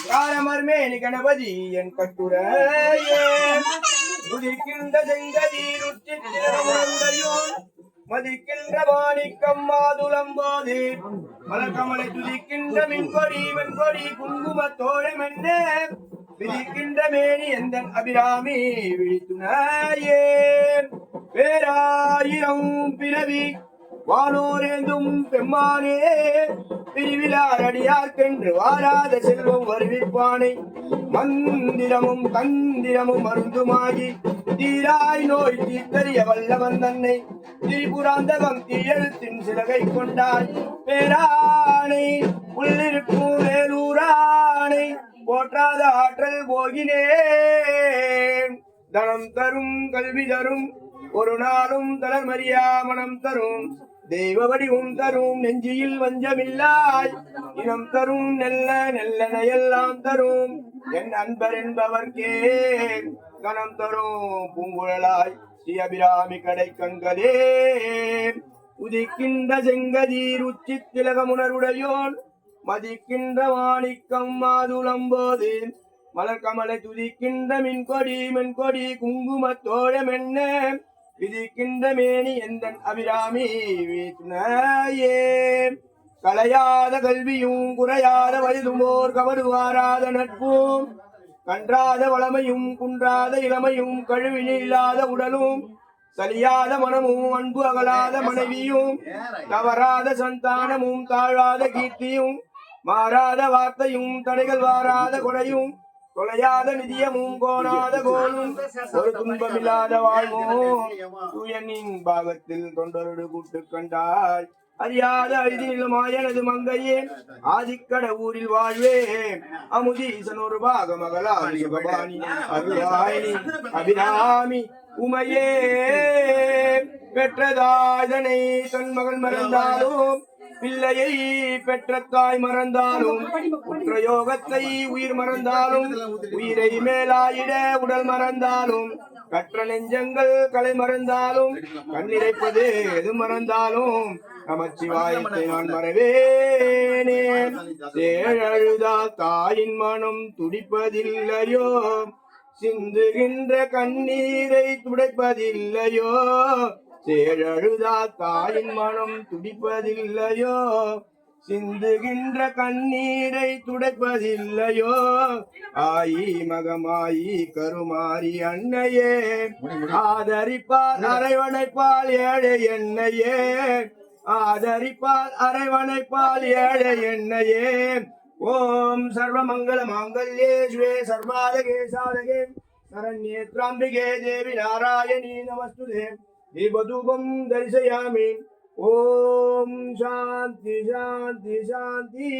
காலமர்மேனி கணபதி என் கட்டுரையே உதிக்கின்ற செங்கதீர் உச்சித்திரமுடையோன் மதிக்கின்ற மாணிக்கம் மாதுளம்போது மலர்கமலை துதிக்கின்ற மின்கொடி வெண்கொடி குங்குமத்தோழம் என்ன விதிக்கின்ற மேனி எந்த அபிராமி விழித்துணையே பேராயிரம் பிறவி வானோரேந்தும் பெம்மானே பிரிவிலாரடியார்க்கென்று வாராத செல்வம் வருவிப்பானை மந்திரமும் தந்திரமும் மருந்துமாகி தீராய் நோய் தீர்த்தறிய வல்லவன் தன்னை திரிபுராந்தகம் தீயெழுத்தின் சிலகை கொண்டாய் பேரானை உள்ளிருக்கும் வேலூரானை போற்றாத ஆற்றல் போகினே தனம் தரும் கல்வி தரும் ஒரு நாளும் தளர்மறியா மனம் தரும் தெய்வ வடிவும் தரும் நெஞ்சியில் வஞ்சமில்லாய் இனம் தரும் நெல்ல நெல்லனையெல்லாம் தரும் என் அன்பர் என்பவர்க்கே கணம் தரும் பூங்குழலாய் ஸ்ரீ அபிராமி கடை கண்களே உதிக்கின்ற செங்கதீர் உச்சி திலகமுணர்வுடையோன் மதிக்கின்ற மாணிக்கம் மாதுளம்போது மலர்கமலை துதிக்கின்ற மின்கொடி மென்கொடி குங்குமத்தோழம் என்ன விதிக்கின்ற மேனி எந்த அபிராமி வீட்டுனையே கலையாத கல்வியும் குறையாத வயதுமோர் கவடுவாராத நட்பும் கன்றாத வளமையும் குன்றாத இளமையும் கழுவினில்லாத உடலும் சலியாத மனமும் அன்பு அகலாத மனைவியும் தவறாத சந்தானமும் தாழாத கீர்த்தியும் மாறாத வார்த்தையும் தடைகள் வாராத கொடையும் தொலையாத நிதியமும் கோணாத கோலும் ஒரு துன்பமில்லாத வாழ்வும் தூயனின் பாகத்தில் தொண்டரோடு கூட்டு கண்டாய் அறியாத அரிதிலுமாயனது மங்கையே ஆதிக்கட ஊரில் வாழ்வே அமுதீசன் ஒரு பாக மகளாரி சுகபாணி அருளாயினி அபிராமி உமையே பெற்றதாதனை தன் மகன் மறந்தாலும் பிள்ளையை பெற்ற தாய் மறந்தாலும் குற்றயோகத்தை உயிர் மறந்தாலும் உயிரை மேலாயிட உடல் மறந்தாலும் கற்ற நெஞ்சங்கள் கலை மறந்தாலும் கண்ணிரைப்பது எது மறந்தாலும் நமச்சிவாயத்தை நான் மறவேனே சேழழுதால் தாயின் மனம் துடிப்பதில்லையோ சிந்துகின்ற கண்ணீரை துடைப்பதில்லையோ சேழழுதா தாயின் மனம் துடிப்பதில்லையோ சிந்துகின்ற கண்ணீரை துடைப்பதில்லையோ ஆயி மகமாயி கருமாரி அன்னையே ஆதரிப்பால் அரவணைப்பால் ஏழை என்னையே ஆதரிப்பால் அரவணைப்பால் ஏழை என்னையே ஓம் சர்வமங்கல மாங்கல்யே ஸ்ரீ சர்வாதகே சாதகே சரண்யே த்ரம்பிகே தேவி நாராயணி நமஸ்துதே दीपधूपं दर्शयामि ओम शांति शांति शांति